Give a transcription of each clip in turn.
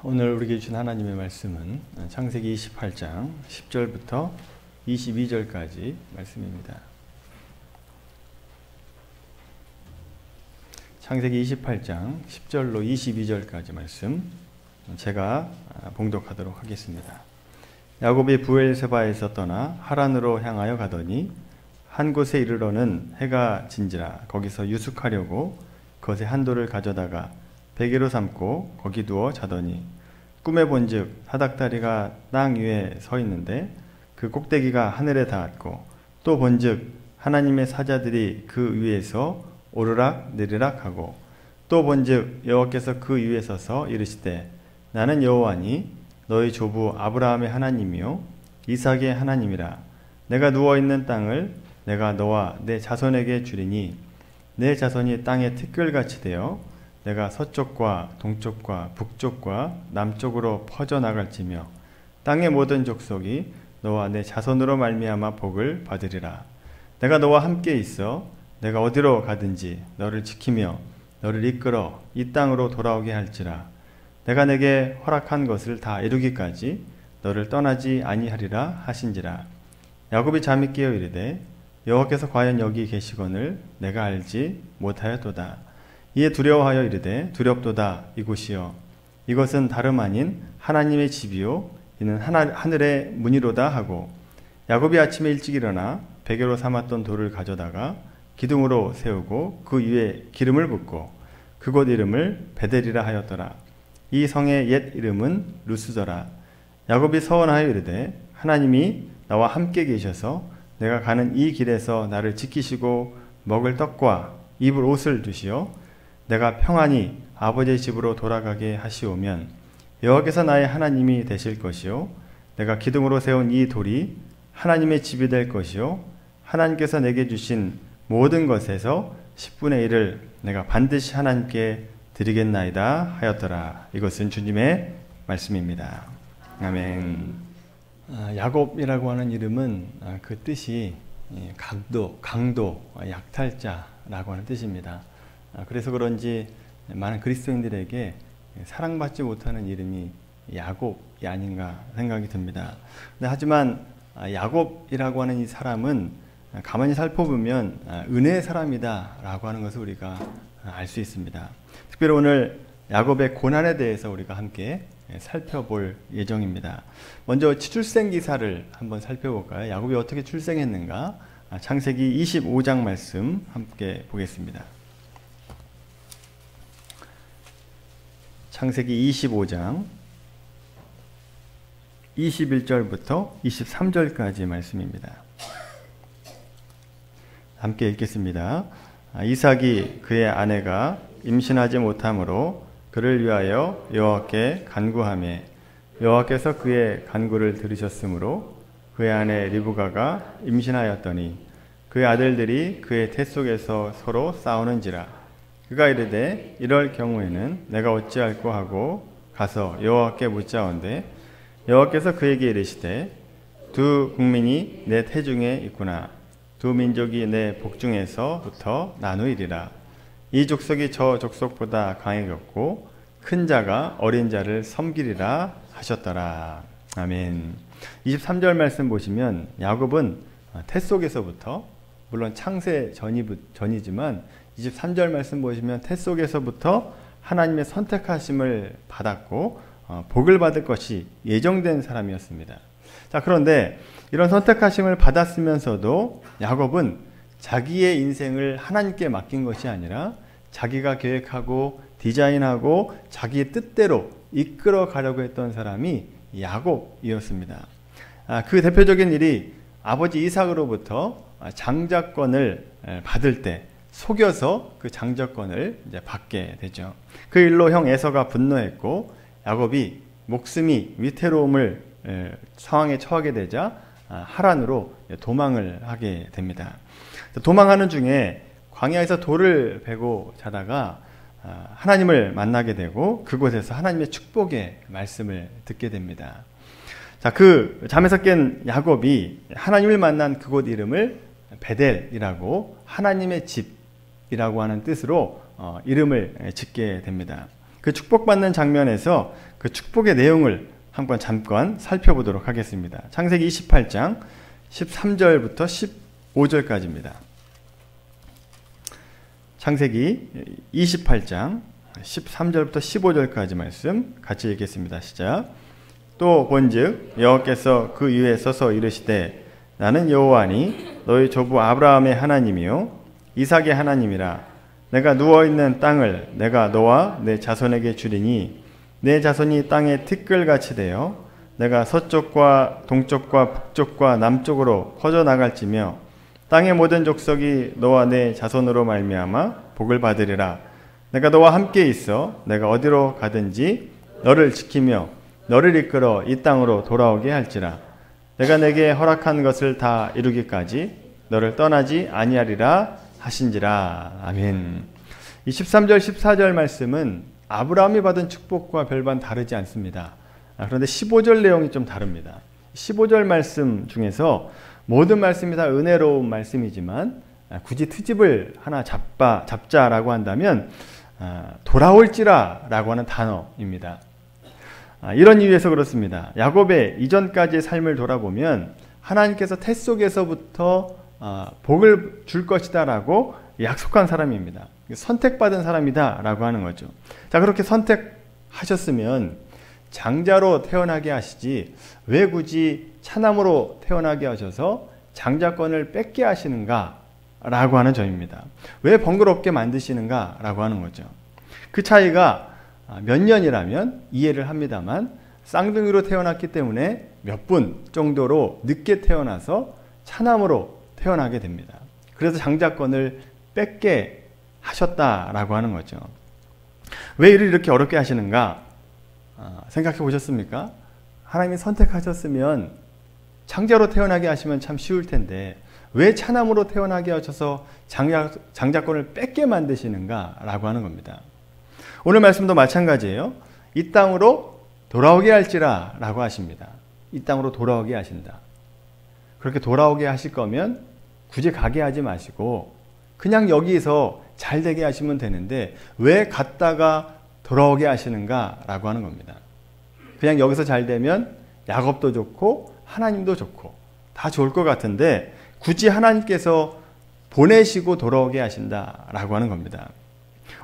오늘 우리에게 주신 하나님의 말씀은 창세기 28장 10절부터 22절까지 말씀입니다. 창세기 28장 10절로 22절까지 말씀 제가 봉독하도록 하겠습니다. 야곱이 브엘세바에서 떠나 하란으로 향하여 가더니 한 곳에 이르러는 해가 진지라 거기서 유숙하려고 거세 한 돌을 가져다가 베개로 삼고 거기 누워 자더니 꿈에 본즉 사닥다리가 땅 위에 서 있는데 그 꼭대기가 하늘에 닿았고 또 본즉 하나님의 사자들이 그 위에서 오르락 내리락 하고 또 본즉 여호와께서 그 위에 서서 이르시되 나는 여호와니 너희 조부 아브라함의 하나님이요 이삭의 하나님이라. 내가 누워있는 땅을 내가 너와 내 자손에게 주리니 내 자손이 땅의 티끌같이 되어 내가 서쪽과 동쪽과 북쪽과 남쪽으로 퍼져나갈지며 땅의 모든 족속이 너와 내 자손으로 말미암아 복을 받으리라. 내가 너와 함께 있어 내가 어디로 가든지 너를 지키며 너를 이끌어 이 땅으로 돌아오게 할지라. 내가 내게 허락한 것을 다 이루기까지 너를 떠나지 아니하리라 하신지라. 야곱이 잠이 깨어 이르되 여호와께서 과연 여기 계시거늘 내가 알지 못하였도다. 이에 두려워하여 이르되 두렵도다. 이곳이여 이것은 다름 아닌 하나님의 집이요 이는 하늘의 문이로다 하고 야곱이 아침에 일찍 일어나 베개로 삼았던 돌을 가져다가 기둥으로 세우고 그 위에 기름을 붓고 그곳 이름을 베델이라 하였더라. 이 성의 옛 이름은 루스더라. 야곱이 서원하여 이르되 하나님이 나와 함께 계셔서 내가 가는 이 길에서 나를 지키시고 먹을 떡과 입을 옷을 주시어 내가 평안히 아버지의 집으로 돌아가게 하시오면 여호와께서 나의 하나님이 되실 것이요 내가 기둥으로 세운 이 돌이 하나님의 집이 될 것이요 하나님께서 내게 주신 모든 것에서 10분의 1을 내가 반드시 하나님께 드리겠나이다 하였더라. 이것은 주님의 말씀입니다. 아멘. 야곱이라고 하는 이름은 그 뜻이 강도, 약탈자라고 하는 뜻입니다. 그래서 그런지 많은 그리스도인들에게 사랑받지 못하는 이름이 야곱이 아닌가 생각이 듭니다. 하지만 야곱이라고 하는 이 사람은 가만히 살펴보면 은혜의 사람이다라고 하는 것을 우리가 알 수 있습니다. 특별히 오늘 야곱의 고난에 대해서 우리가 함께 살펴볼 예정입니다. 먼저 출생 기사를 한번 살펴볼까요? 야곱이 어떻게 출생했는가? 창세기 25장 말씀 함께 보겠습니다. 창세기 25장 21절부터 23절까지 말씀입니다. 함께 읽겠습니다. 이삭이 그의 아내가 임신하지 못함으로 그를 위하여 여호와께 간구하며 여호와께서 그의 간구를 들으셨으므로 그의 아내 리브가가 임신하였더니 그의 아들들이 그의 태 속에서 서로 싸우는지라. 그가 이르되 이럴 경우에는 내가 어찌할꼬 하고 가서 여호와께 묻자온대 여호와께서 그에게 이르시되 두 국민이 내 태중에 있구나. 두 민족이 내 복중에서부터 나누이리라. 이 족속이 저 족속보다 강해졌고 큰 자가 어린 자를 섬기리라 하셨더라. 아멘. 23절 말씀 보시면 야곱은 태 속에서부터 물론 창세 전이지만 23절 말씀 보시면 태 속에서부터 하나님의 선택하심을 받았고 복을 받을 것이 예정된 사람이었습니다. 자, 그런데 이런 선택하심을 받았으면서도 야곱은 자기의 인생을 하나님께 맡긴 것이 아니라 자기가 계획하고 디자인하고 자기의 뜻대로 이끌어 가려고 했던 사람이 야곱이었습니다. 그 대표적인 일이 아버지 이삭으로부터 장자권을 받을 때 속여서 그 장자권을 이제 받게 되죠. 그 일로 형 에서가 분노했고 야곱이 목숨이 위태로움을 상황에 처하게 되자 하란으로 도망을 하게 됩니다. 도망하는 중에 광야에서 돌을 베고 자다가 하나님을 만나게 되고 그곳에서 하나님의 축복의 말씀을 듣게 됩니다. 자, 그 잠에서 깬 야곱이 하나님을 만난 그곳 이름을 베델이라고 하나님의 집이라고 하는 뜻으로 이름을 짓게 됩니다. 그 축복받는 장면에서 그 축복의 내용을 한번 잠깐 살펴보도록 하겠습니다. 창세기 28장 13절부터 15절까지입니다. 창세기 28장 13절부터 15절까지 말씀 같이 읽겠습니다. 시작. 또 본즉 여호와께서 그 위에 서서 이르시되 나는 여호와니 너희 조부 아브라함의 하나님이요 이삭의 하나님이라. 내가 누워있는 땅을 내가 너와 내 자손에게 주리니 내 자손이 땅의 티끌같이 되어 내가 서쪽과 동쪽과 북쪽과 남쪽으로 퍼져나갈지며 땅의 모든 족속이 너와 내 자손으로 말미암아 복을 받으리라. 내가 너와 함께 있어 내가 어디로 가든지 너를 지키며 너를 이끌어 이 땅으로 돌아오게 할지라. 내가 내게 허락한 것을 다 이루기까지 너를 떠나지 아니하리라 하신지라. 아멘. 이 13절 14절 말씀은 아브라함이 받은 축복과 별반 다르지 않습니다. 그런데 15절 내용이 좀 다릅니다. 15절 말씀 중에서 모든 말씀이 다 은혜로운 말씀이지만 굳이 트집을 하나 잡자라고 한다면 돌아올지라 라고 하는 단어입니다. 이런 이유에서 그렇습니다. 야곱의 이전까지의 삶을 돌아보면 하나님께서 태 속에서부터 복을 줄 것이다 라고 약속한 사람입니다. 선택받은 사람이다 라고 하는 거죠. 자, 그렇게 선택하셨으면 장자로 태어나게 하시지 왜 굳이 차남으로 태어나게 하셔서 장자권을 뺏게 하시는가 라고 하는 점입니다. 왜 번거롭게 만드시는가 라고 하는 거죠. 그 차이가 몇 년이라면 이해를 합니다만 쌍둥이로 태어났기 때문에 몇 분 정도로 늦게 태어나서 차남으로 태어나게 됩니다. 그래서 장자권을 뺏게 하셨다라고 하는 거죠. 왜 일을 이렇게 어렵게 하시는가 생각해 보셨습니까? 하나님이 선택하셨으면 장자로 태어나게 하시면 참 쉬울 텐데 왜 차남으로 태어나게 하셔서 장자권을 뺏게 만드시는가 라고 하는 겁니다. 오늘 말씀도 마찬가지예요. 이 땅으로 돌아오게 할지라 라고 하십니다. 이 땅으로 돌아오게 하신다. 그렇게 돌아오게 하실 거면 굳이 가게 하지 마시고 그냥 여기서 잘 되게 하시면 되는데 왜 갔다가 돌아오게 하시는가 라고 하는 겁니다. 그냥 여기서 잘 되면 야곱도 좋고 하나님도 좋고 다 좋을 것 같은데 굳이 하나님께서 보내시고 돌아오게 하신다 라고 하는 겁니다.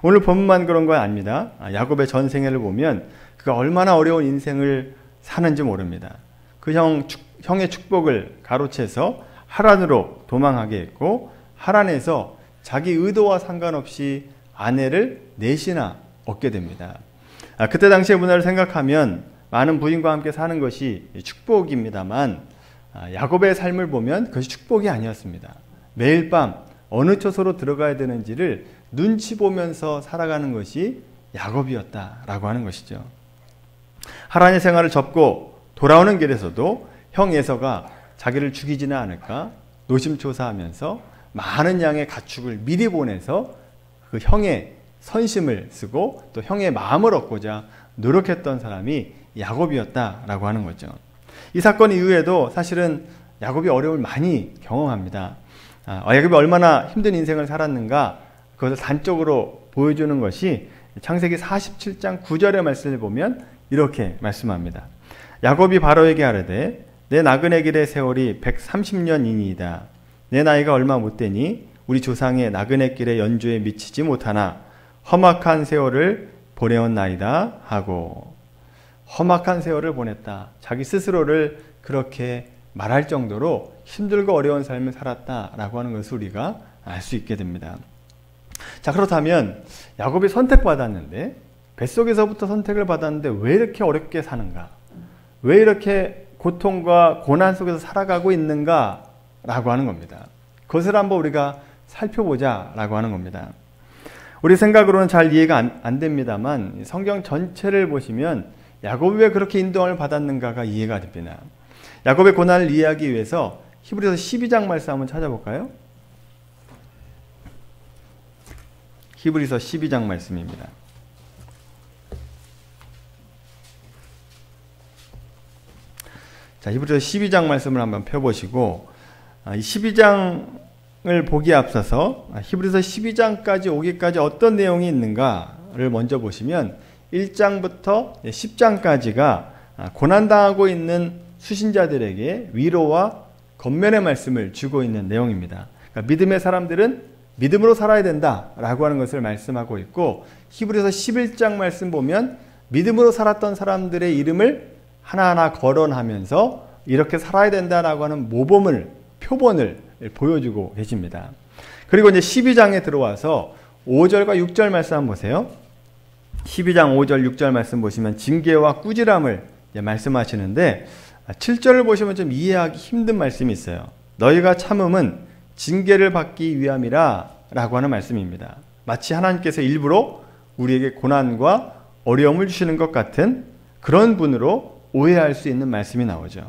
오늘 본문만 그런 건 아닙니다. 야곱의 전생애를 보면 그가 얼마나 어려운 인생을 사는지 모릅니다. 그 형의 축복을 가로채서 하란으로 도망하게 했고 하란에서 자기 의도와 상관없이 아내를 넷이나 얻게 됩니다. 그때 당시의 문화를 생각하면 많은 부인과 함께 사는 것이 축복입니다만 야곱의 삶을 보면 그것이 축복이 아니었습니다. 매일 밤 어느 처소로 들어가야 되는지를 눈치 보면서 살아가는 것이 야곱이었다라고 하는 것이죠. 하란의 생활을 접고 돌아오는 길에서도 형 에서가 자기를 죽이지는 않을까 노심초사하면서 많은 양의 가축을 미리 보내서 그 형의 선심을 쓰고 또 형의 마음을 얻고자 노력했던 사람이 야곱이었다라고 하는 거죠. 이 사건 이후에도 사실은 야곱이 어려움을 많이 경험합니다. 야곱이 얼마나 힘든 인생을 살았는가 그것을 단적으로 보여주는 것이 창세기 47장 9절의 말씀을 보면 이렇게 말씀합니다. 야곱이 바로에게 아뢰되 내 나그네 길의 세월이 130년이니이다. 내 나이가 얼마 못 되니 우리 조상의 나그네 길의 연주에 미치지 못하나 험악한 세월을 보내온 나이다 하고 험악한 세월을 보냈다. 자기 스스로를 그렇게 말할 정도로 힘들고 어려운 삶을 살았다라고 하는 것을 우리가 알 수 있게 됩니다. 자, 그렇다면 야곱이 선택받았는데 뱃속에서부터 선택을 받았는데 왜 이렇게 어렵게 사는가? 왜 이렇게 고통과 고난 속에서 살아가고 있는가? 라고 하는 겁니다. 그것을 한번 우리가 살펴보자라고 하는 겁니다. 우리 생각으로는 잘 이해가 안 됩니다만 성경 전체를 보시면 야곱이 왜 그렇게 인도함을 받았는가가 이해가 됩니다. 야곱의 고난을 이해하기 위해서 히브리서 12장 말씀 한번 찾아볼까요? 히브리서 12장 말씀입니다. 자, 히브리서 12장 말씀을 한번 펴보시고 이 12장을 보기에 앞서서 히브리서 12장까지 오기까지 어떤 내용이 있는가를 먼저 보시면 1장부터 10장까지가 고난당하고 있는 수신자들에게 위로와 권면의 말씀을 주고 있는 내용입니다. 그러니까 믿음의 사람들은 믿음으로 살아야 된다라고 하는 것을 말씀하고 있고, 히브리서 11장 말씀 보면 믿음으로 살았던 사람들의 이름을 하나하나 거론하면서 이렇게 살아야 된다라고 하는 모범을, 표본을 보여주고 계십니다. 그리고 이제 12장에 들어와서 5절과 6절 말씀 한번 보세요. 12장 5절 6절 말씀 보시면 징계와 꾸지람을 말씀하시는데, 7절을 보시면 좀 이해하기 힘든 말씀이 있어요. 너희가 참음은 징계를 받기 위함이라 라고 하는 말씀입니다. 마치 하나님께서 일부러 우리에게 고난과 어려움을 주시는 것 같은 그런 분으로 오해할 수 있는 말씀이 나오죠.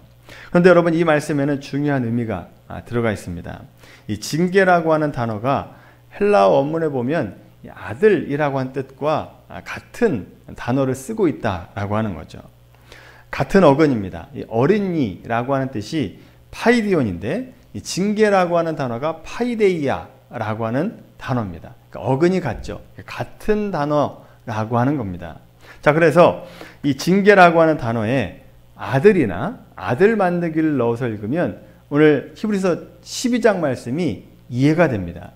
그런데 여러분, 이 말씀에는 중요한 의미가 들어가 있습니다. 이 징계라고 하는 단어가 헬라어 원문에 보면 아들이라고 하는 뜻과 같은 단어를 쓰고 있다라고 하는 거죠. 같은 어근입니다. 이 어린이라고 하는 뜻이 파이디온인데, 이 징계라고 하는 단어가 파이데이아라고 하는 단어입니다. 그러니까 어근이 같죠. 같은 단어라고 하는 겁니다. 자, 그래서 이 징계라고 하는 단어에 아들이나 아들 만들기를 넣어서 읽으면 오늘 히브리서 12장 말씀이 이해가 됩니다.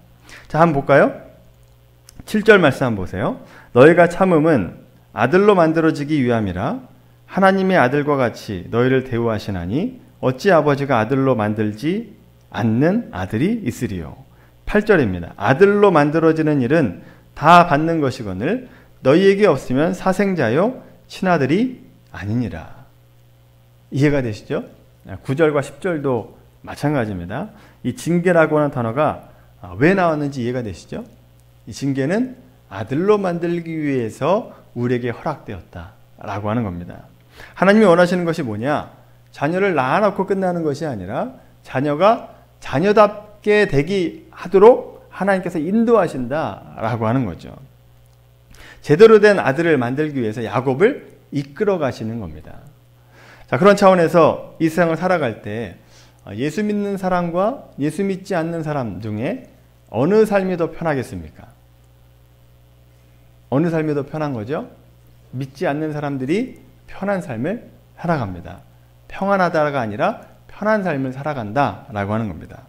자, 한번 볼까요? 7절 말씀 한번 보세요. 너희가 참음은 아들로 만들어지기 위함이라 하나님의 아들과 같이 너희를 대우하시나니 어찌 아버지가 아들로 만들지 않는 아들이 있으리요. 8절입니다. 아들로 만들어지는 일은 다 받는 것이거늘 너희에게 없으면 사생자요 친아들이 아니니라. 이해가 되시죠? 9절과 10절도 마찬가지입니다. 이 징계라고 하는 단어가 왜 나왔는지 이해가 되시죠? 이 징계는 아들로 만들기 위해서 우리에게 허락되었다라고 하는 겁니다. 하나님이 원하시는 것이 뭐냐? 자녀를 낳아놓고 끝나는 것이 아니라 자녀가 자녀답게 되게 하도록 하나님께서 인도하신다라고 하는 거죠. 제대로 된 아들을 만들기 위해서 야곱을 이끌어 가시는 겁니다. 자, 그런 차원에서 이 세상을 살아갈 때 예수 믿는 사람과 예수 믿지 않는 사람 중에 어느 삶이 더 편하겠습니까? 어느 삶이 더 편한 거죠? 믿지 않는 사람들이 편한 삶을 살아갑니다. 평안하다가 아니라 편한 삶을 살아간다라고 하는 겁니다.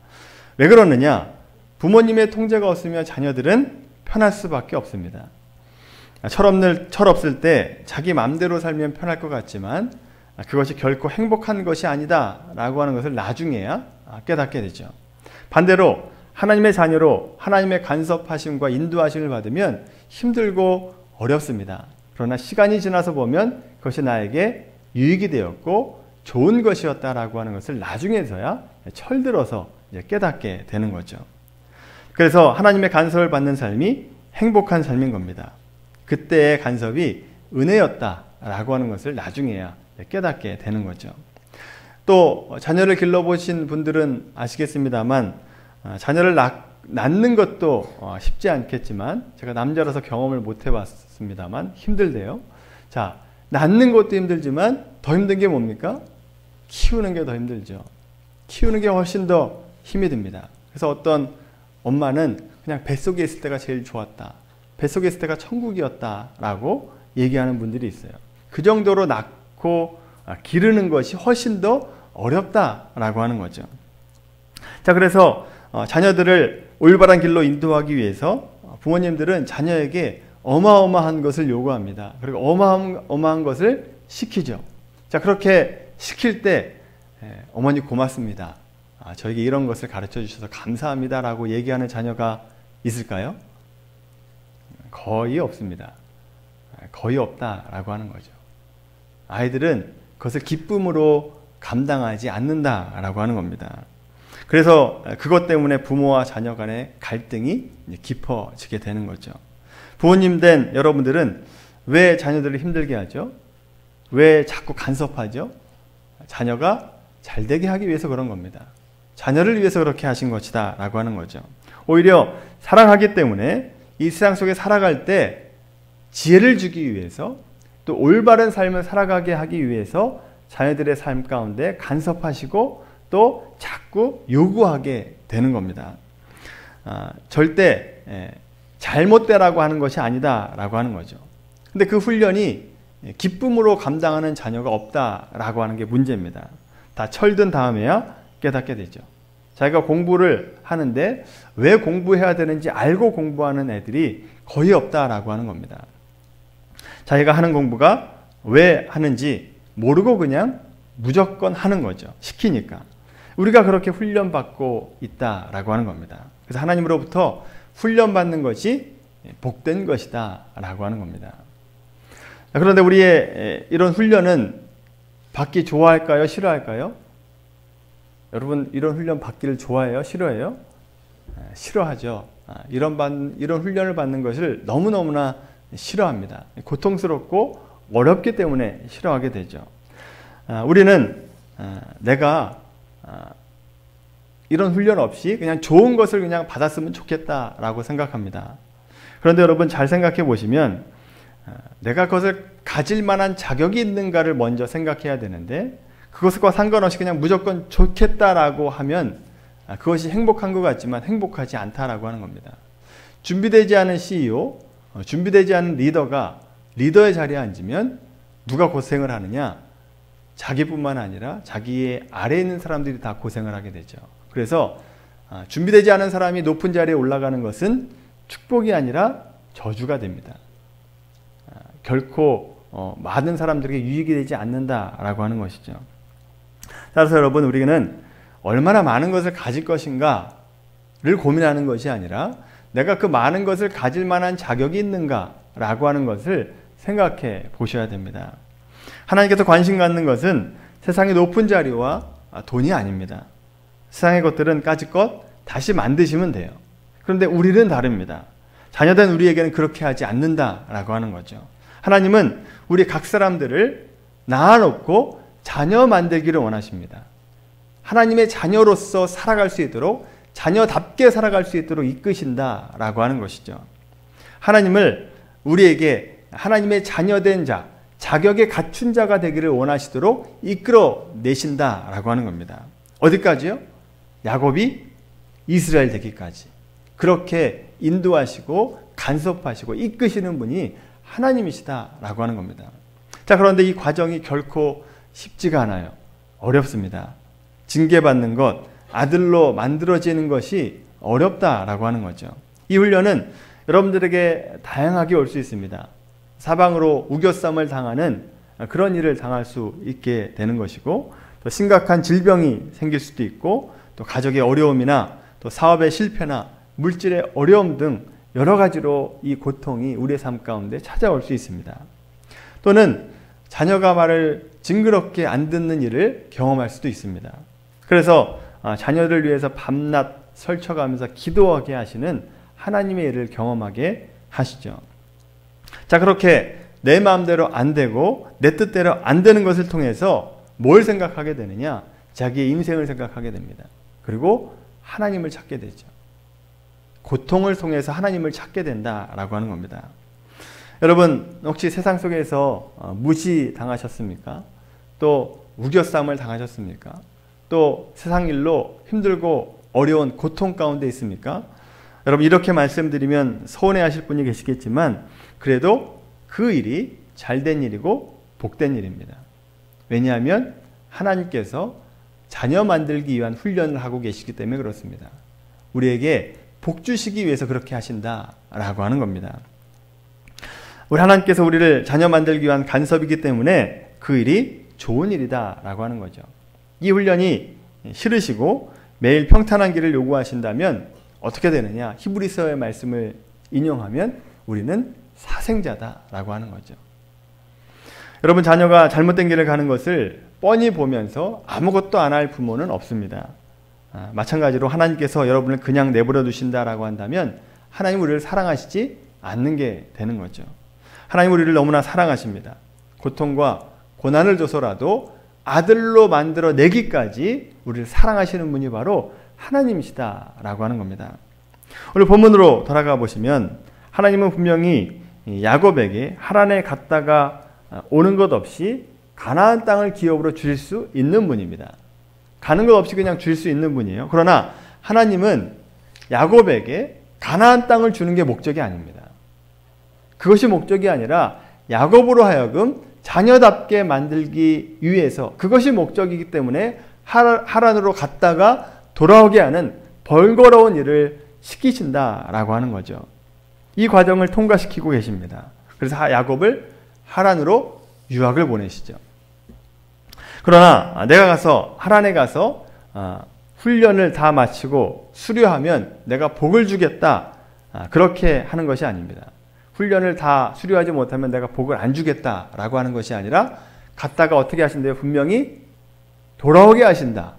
왜 그러느냐? 부모님의 통제가 없으면 자녀들은 편할 수밖에 없습니다. 철 없을 때 자기 마음대로 살면 편할 것 같지만 그것이 결코 행복한 것이 아니다라고 하는 것을 나중에야 깨닫게 되죠. 반대로 하나님의 자녀로 하나님의 간섭하심과 인도하심을 받으면 힘들고 어렵습니다. 그러나 시간이 지나서 보면 그것이 나에게 유익이 되었고 좋은 것이었다라고 하는 것을 나중에서야 철들어서 깨닫게 되는 거죠. 그래서 하나님의 간섭을 받는 삶이 행복한 삶인 겁니다. 그때의 간섭이 은혜였다라고 하는 것을 나중에야 깨닫게 되는 거죠. 또 자녀를 길러보신 분들은 아시겠습니다만 자녀를 낳는 것도 쉽지 않겠지만 제가 남자라서 경험을 못 해봤습니다만 힘들대요. 자, 낳는 것도 힘들지만 더 힘든 게 뭡니까? 키우는 게 더 힘들죠. 키우는 게 훨씬 더 힘이 듭니다. 그래서 어떤 엄마는 그냥 뱃속에 있을 때가 제일 좋았다. 뱃속에 있을 때가 천국이었다라고 얘기하는 분들이 있어요. 그 정도로 낳고 기르는 것이 훨씬 더 어렵다라고 하는 거죠. 자, 그래서 자녀들을 올바른 길로 인도하기 위해서 부모님들은 자녀에게 어마어마한 것을 요구합니다. 그리고 어마어마한 것을 시키죠. 자, 그렇게 시킬 때 어머니 고맙습니다. 저에게 이런 것을 가르쳐 주셔서 감사합니다 라고 얘기하는 자녀가 있을까요? 거의 없습니다. 거의 없다라고 하는 거죠. 아이들은 그것을 기쁨으로 감당하지 않는다라고 하는 겁니다. 그래서 그것 때문에 부모와 자녀 간의 갈등이 깊어지게 되는 거죠. 부모님 된 여러분들은 왜 자녀들을 힘들게 하죠? 왜 자꾸 간섭하죠? 자녀가 잘되게 하기 위해서 그런 겁니다. 자녀를 위해서 그렇게 하신 것이다 라고 하는 거죠. 오히려 사랑하기 때문에 이 세상 속에 살아갈 때 지혜를 주기 위해서 또 올바른 삶을 살아가게 하기 위해서 자녀들의 삶 가운데 간섭하시고 또 자꾸 요구하게 되는 겁니다. 절대 잘못되라고 하는 것이 아니다라고 하는 거죠. 근데 그 훈련이 기쁨으로 감당하는 자녀가 없다라고 하는 게 문제입니다. 다 철든 다음에야 깨닫게 되죠. 자기가 공부를 하는데 왜 공부해야 되는지 알고 공부하는 애들이 거의 없다라고 하는 겁니다. 자기가 하는 공부가 왜 하는지 모르고 그냥 무조건 하는 거죠. 시키니까. 우리가 그렇게 훈련받고 있다라고 하는 겁니다. 그래서 하나님으로부터 훈련받는 것이 복된 것이다 라고 하는 겁니다. 그런데 우리의 이런 훈련은 받기 좋아할까요? 싫어할까요? 여러분 이런 훈련 받기를 좋아해요? 싫어해요? 싫어하죠. 이런 훈련을 받는 것을 너무너무나 싫어합니다. 고통스럽고 어렵기 때문에 싫어하게 되죠. 우리는 내가 이런 훈련 없이 그냥 좋은 것을 그냥 받았으면 좋겠다라고 생각합니다. 그런데 여러분 잘 생각해 보시면 내가 그것을 가질 만한 자격이 있는가를 먼저 생각해야 되는데 그것과 상관없이 그냥 무조건 좋겠다라고 하면 그것이 행복한 것 같지만 행복하지 않다라고 하는 겁니다. 준비되지 않은 CEO, 준비되지 않은 리더가 리더의 자리에 앉으면 누가 고생을 하느냐? 자기뿐만 아니라 자기의 아래에 있는 사람들이 다 고생을 하게 되죠. 그래서 준비되지 않은 사람이 높은 자리에 올라가는 것은 축복이 아니라 저주가 됩니다. 결코 많은 사람들에게 유익이 되지 않는다라고 하는 것이죠. 따라서 여러분 우리는 얼마나 많은 것을 가질 것인가를 고민하는 것이 아니라 내가 그 많은 것을 가질 만한 자격이 있는가라고 하는 것을 생각해 보셔야 됩니다. 하나님께서 관심 갖는 것은 세상의 높은 자리와 돈이 아닙니다. 세상의 것들은 까짓것 다시 만드시면 돼요. 그런데 우리는 다릅니다. 자녀된 우리에게는 그렇게 하지 않는다라고 하는 거죠. 하나님은 우리 각 사람들을 낳아놓고 자녀 만들기를 원하십니다. 하나님의 자녀로서 살아갈 수 있도록 자녀답게 살아갈 수 있도록 이끄신다라고 하는 것이죠. 하나님을 우리에게 하나님의 자녀된 자, 자격에 갖춘 자가 되기를 원하시도록 이끌어 내신다라고 하는 겁니다. 어디까지요? 야곱이 이스라엘 되기까지. 그렇게 인도하시고 간섭하시고 이끄시는 분이 하나님이시다라고 하는 겁니다. 자, 그런데 이 과정이 결코 쉽지가 않아요. 어렵습니다. 징계받는 것, 아들로 만들어지는 것이 어렵다라고 하는 거죠. 이 훈련은 여러분들에게 다양하게 올 수 있습니다. 사방으로 우겨쌈을 당하는 그런 일을 당할 수 있게 되는 것이고 또 심각한 질병이 생길 수도 있고 또 가족의 어려움이나 또 사업의 실패나 물질의 어려움 등 여러 가지로 이 고통이 우리의 삶 가운데 찾아올 수 있습니다. 또는 자녀가 말을 징그럽게 안 듣는 일을 경험할 수도 있습니다. 그래서 자녀를 위해서 밤낮 설쳐가면서 기도하게 하시는 하나님의 일을 경험하게 하시죠. 자, 그렇게 내 마음대로 안 되고 내 뜻대로 안 되는 것을 통해서 뭘 생각하게 되느냐? 자기의 인생을 생각하게 됩니다. 그리고 하나님을 찾게 되죠. 고통을 통해서 하나님을 찾게 된다라고 하는 겁니다. 여러분 혹시 세상 속에서 무시당하셨습니까? 또 우겨쌈을 당하셨습니까? 또 세상 일로 힘들고 어려운 고통 가운데 있습니까? 여러분 이렇게 말씀드리면 서운해하실 분이 계시겠지만 그래도 그 일이 잘된 일이고 복된 일입니다. 왜냐하면 하나님께서 자녀 만들기 위한 훈련을 하고 계시기 때문에 그렇습니다. 우리에게 복 주시기 위해서 그렇게 하신다라고 하는 겁니다. 우리 하나님께서 우리를 자녀 만들기 위한 간섭이기 때문에 그 일이 좋은 일이다라고 하는 거죠. 이 훈련이 싫으시고 매일 평탄한 길을 요구하신다면 어떻게 되느냐? 히브리서의 말씀을 인용하면 우리는 사생자다라고 하는 거죠. 여러분 자녀가 잘못된 길을 가는 것을 뻔히 보면서 아무것도 안 할 부모는 없습니다. 마찬가지로 하나님께서 여러분을 그냥 내버려 두신다라고 한다면 하나님 우리를 사랑하시지 않는 게 되는 거죠. 하나님 우리를 너무나 사랑하십니다. 고통과 고난을 줘서라도 아들로 만들어 내기까지 우리를 사랑하시는 분이 바로 하나님이시다라고 하는 겁니다. 오늘 본문으로 돌아가 보시면 하나님은 분명히 야곱에게 하란에 갔다가 오는 것 없이 가나안 땅을 기업으로 주실 수 있는 분입니다. 가는 것 없이 그냥 줄 수 있는 분이에요. 그러나 하나님은 야곱에게 가나안 땅을 주는 게 목적이 아닙니다. 그것이 목적이 아니라 야곱으로 하여금 자녀답게 만들기 위해서, 그것이 목적이기 때문에 하란으로 갔다가 돌아오게 하는 번거로운 일을 시키신다라고 하는 거죠. 이 과정을 통과시키고 계십니다. 그래서 야곱을 하란으로 유학을 보내시죠. 그러나 내가 가서 하란에 가서 훈련을 다 마치고 수료하면 내가 복을 주겠다, 그렇게 하는 것이 아닙니다. 훈련을 다 수료하지 못하면 내가 복을 안 주겠다라고 하는 것이 아니라 갔다가 어떻게 하신대요? 분명히 돌아오게 하신다.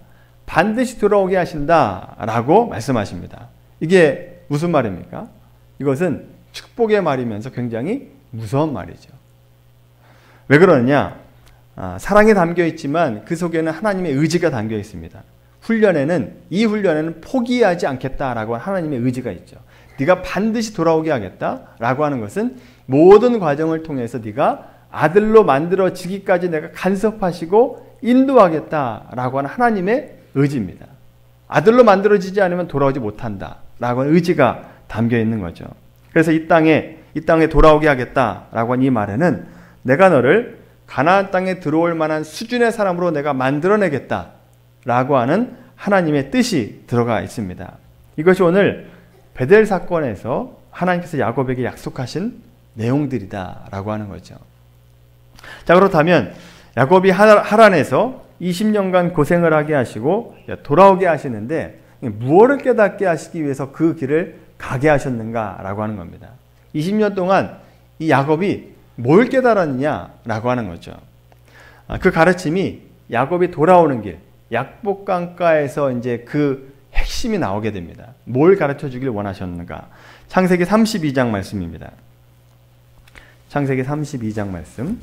반드시 돌아오게 하신다라고 말씀하십니다. 이게 무슨 말입니까? 이것은 축복의 말이면서 굉장히 무서운 말이죠. 왜 그러느냐? 사랑이 담겨 있지만 그 속에는 하나님의 의지가 담겨 있습니다. 이 훈련에는 포기하지 않겠다라고 하나님의 의지가 있죠. 네가 반드시 돌아오게 하겠다라고 하는 것은 모든 과정을 통해서 네가 아들로 만들어지기까지 내가 간섭하시고 인도하겠다라고 하는 하나님의 의지입니다. 아들로 만들어지지 않으면 돌아오지 못한다라고 하는 의지가 담겨 있는 거죠. 그래서 이 땅에 돌아오게 하겠다라고 하는 이 말에는 내가 너를 가나안 땅에 들어올 만한 수준의 사람으로 내가 만들어내겠다라고 하는 하나님의 뜻이 들어가 있습니다. 이것이 오늘 베델 사건에서 하나님께서 야곱에게 약속하신 내용들이다라고 하는 거죠. 자, 그렇다면 야곱이 하란에서 20년간 고생을 하게 하시고 돌아오게 하시는데 무엇을 깨닫게 하시기 위해서 그 길을 가게 하셨는가라고 하는 겁니다. 20년 동안 이 야곱이 뭘 깨달았느냐라고 하는 거죠. 그 가르침이 야곱이 돌아오는 길, 약복강가에서 이제 그 핵심이 나오게 됩니다. 뭘 가르쳐 주길 원하셨는가? 창세기 32장 말씀입니다. 창세기 32장 말씀.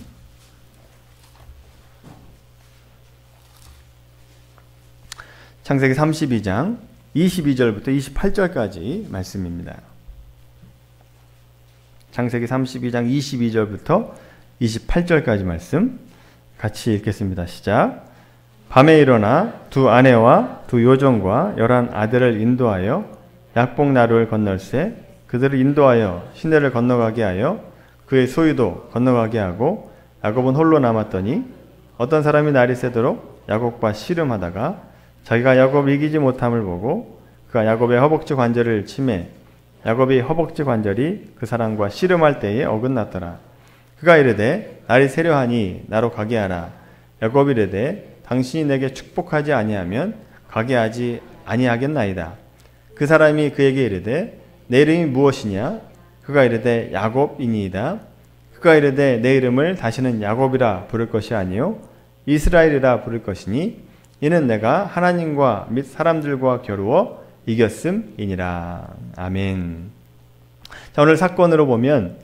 창세기 32장 22절부터 28절까지 말씀입니다. 창세기 32장 22절부터 28절까지 말씀 같이 읽겠습니다. 시작. 밤에 일어나 두 아내와 두 요정과 11 아들을 인도하여 약복나루를 건널세 그들을 인도하여 시내를 건너가게 하여 그의 소유도 건너가게 하고 야곱은 홀로 남았더니 어떤 사람이 날이 새도록 야곱과 씨름하다가 자기가 야곱을 이기지 못함을 보고 그가 야곱의 허벅지 관절을 치매 야곱이 허벅지 관절이 그 사람과 씨름할 때에 어긋났더라. 그가 이르되 날이 새려하니 나로 가게 하라. 야곱이 이르되 당신이 내게 축복하지 아니하면 가게 하지 아니하겠나이다. 그 사람이 그에게 이르되 내 이름이 무엇이냐? 그가 이르되 야곱이니이다. 그가 이르되 내 이름을 다시는 야곱이라 부를 것이 아니요 이스라엘이라 부를 것이니 이는 내가 하나님과 및 사람들과 겨루어 이겼음이니라. 아멘. 자, 오늘 사건으로 보면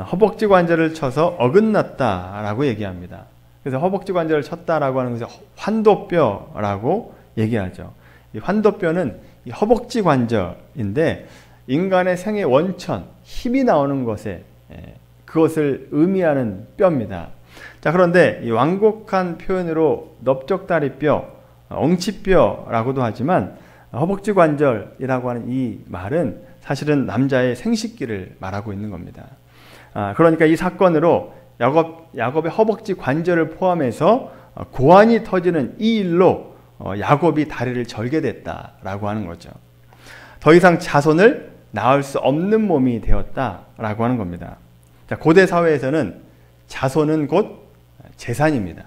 허벅지 관절을 쳐서 어긋났다라고 얘기합니다. 그래서 허벅지 관절을 쳤다라고 하는 것을 환도뼈라고 얘기하죠. 이 환도뼈는 이 허벅지 관절인데 인간의 생의 원천, 힘이 나오는 것에 그것을 의미하는 뼈입니다. 자, 그런데 이 완곡한 표현으로 넓적다리뼈, 엉치뼈라고도 하지만 허벅지 관절이라고 하는 이 말은 사실은 남자의 생식기를 말하고 있는 겁니다. 그러니까 이 사건으로 야곱의 허벅지 관절을 포함해서 고환이 터지는 이 일로 야곱이 다리를 절게 됐다라고 하는 거죠. 더 이상 자손을 낳을 수 없는 몸이 되었다라고 하는 겁니다. 자, 고대 사회에서는 자손은 곧 재산입니다.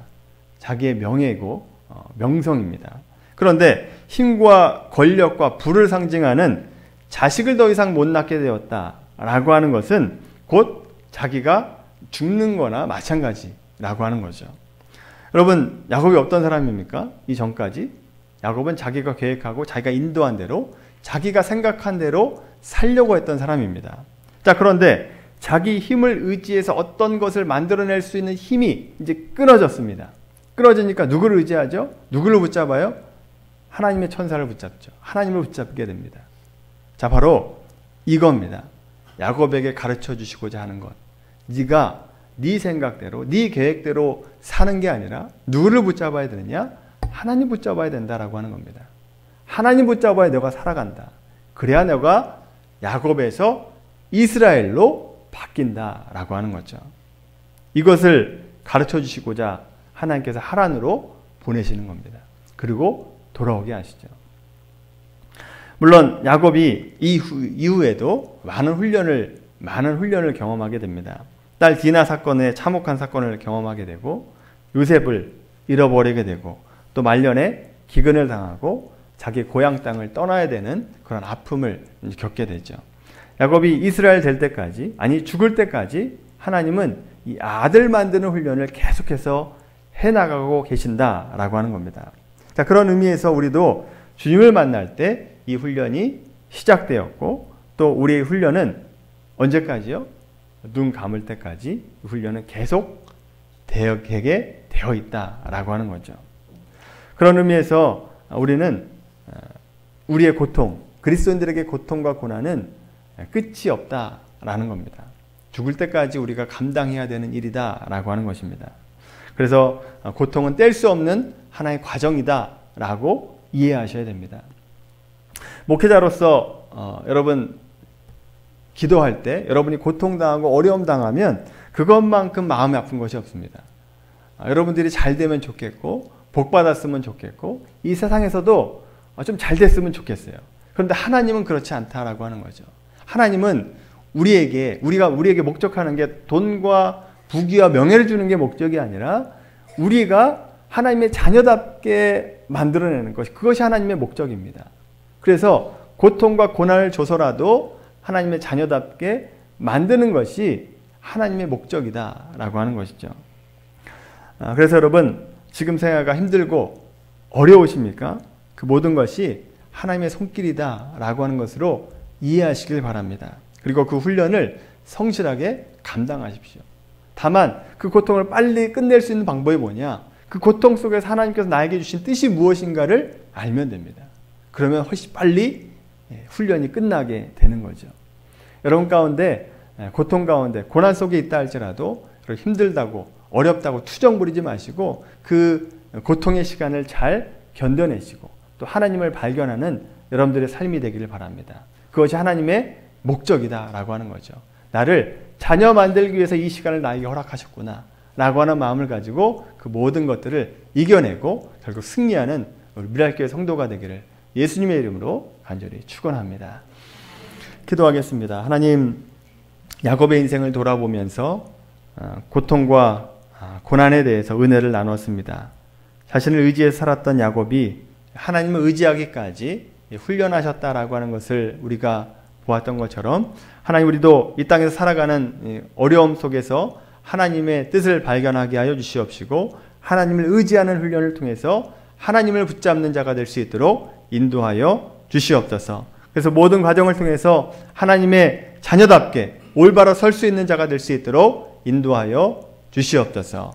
자기의 명예고 명성입니다. 그런데 힘과 권력과 부를 상징하는 자식을 더 이상 못 낳게 되었다라고 하는 것은 곧 자기가 죽는 거나 마찬가지라고 하는 거죠. 여러분, 야곱이 어떤 사람입니까? 이전까지 야곱은 자기가 계획하고 자기가 인도한 대로 자기가 생각한 대로 살려고 했던 사람입니다. 자, 그런데 자기 힘을 의지해서 어떤 것을 만들어낼 수 있는 힘이 이제 끊어졌습니다. 끊어지니까 누구를 의지하죠? 누구를 붙잡아요? 하나님의 천사를 붙잡죠. 하나님을 붙잡게 됩니다. 자, 바로 이겁니다. 야곱에게 가르쳐 주시고자 하는 것. 네가 네 생각대로, 네 계획대로 사는 게 아니라 누구를 붙잡아야 되느냐? 하나님 붙잡아야 된다라고 하는 겁니다. 하나님 붙잡아야 너가 살아간다. 그래야 너가 야곱에서 이스라엘로 바뀐다라고 하는 거죠. 이것을 가르쳐 주시고자 하나님께서 하란으로 보내시는 겁니다. 그리고 돌아오게 하시죠. 물론 야곱이 이후에도 많은 훈련을 경험하게 됩니다. 딸 디나 사건의 참혹한 사건을 경험하게 되고 요셉을 잃어버리게 되고 또 말년에 기근을 당하고 자기 고향 땅을 떠나야 되는 그런 아픔을 겪게 되죠. 야곱이 이스라엘 될 때까지, 아니 죽을 때까지 하나님은 이 아들 만드는 훈련을 계속해서 해나가고 계신다라고 하는 겁니다. 자, 그런 의미에서 우리도 주님을 만날 때 이 훈련이 시작되었고 또 우리의 훈련은 언제까지요? 눈 감을 때까지 훈련은 계속 되게 되어 있다라고 하는 거죠. 그런 의미에서 우리는 우리의 고통, 그리스도인들에게 고통과 고난은 끝이 없다라는 겁니다. 죽을 때까지 우리가 감당해야 되는 일이다라고 하는 것입니다. 그래서 고통은 뗄 수 없는 하나의 과정이다라고 이해하셔야 됩니다. 목회자로서 여러분 기도할 때 여러분이 고통당하고 어려움 당하면 그것만큼 마음이 아픈 것이 없습니다. 여러분들이 잘 되면 좋겠고 복 받았으면 좋겠고 이 세상에서도 좀 잘 됐으면 좋겠어요. 그런데 하나님은 그렇지 않다라고 하는 거죠. 하나님은 우리가 우리에게 목적하는 게 돈과 부귀와 명예를 주는 게 목적이 아니라 우리가 하나님의 자녀답게 만들어내는 것, 그것이 하나님의 목적입니다. 그래서 고통과 고난을 줘서라도 하나님의 자녀답게 만드는 것이 하나님의 목적이다라고 하는 것이죠. 그래서 여러분 지금 생활가 힘들고 어려우십니까? 그 모든 것이 하나님의 손길이다라고 하는 것으로 이해하시길 바랍니다. 그리고 그 훈련을 성실하게 감당하십시오. 다만 그 고통을 빨리 끝낼 수 있는 방법이 뭐냐? 그 고통 속에서 하나님께서 나에게 주신 뜻이 무엇인가를 알면 됩니다. 그러면 훨씬 빨리 훈련이 끝나게 되는 거죠. 여러분 가운데 고통 가운데 고난 속에 있다 할지라도 힘들다고 어렵다고 투정 부리지 마시고 그 고통의 시간을 잘 견뎌내시고 또 하나님을 발견하는 여러분들의 삶이 되기를 바랍니다. 그것이 하나님의 목적이다라고 하는 거죠. 나를 자녀 만들기 위해서 이 시간을 나에게 허락하셨구나 라고 하는 마음을 가지고 그 모든 것들을 이겨내고 결국 승리하는 우리 미랄교회 성도가 되기를 예수님의 이름으로 간절히 축원합니다. 기도하겠습니다. 하나님, 야곱의 인생을 돌아보면서 고통과 고난에 대해서 은혜를 나눴습니다. 자신을 의지해서 살았던 야곱이 하나님을 의지하기까지 훈련하셨다라고 하는 것을 우리가 보았던 것처럼 하나님, 우리도 이 땅에서 살아가는 어려움 속에서 하나님의 뜻을 발견하게 하여 주시옵시고 하나님을 의지하는 훈련을 통해서 하나님을 붙잡는 자가 될 수 있도록 인도하여 주시옵소서. 그래서 모든 과정을 통해서 하나님의 자녀답게 올바로 설 수 있는 자가 될 수 있도록 인도하여 주시옵소서.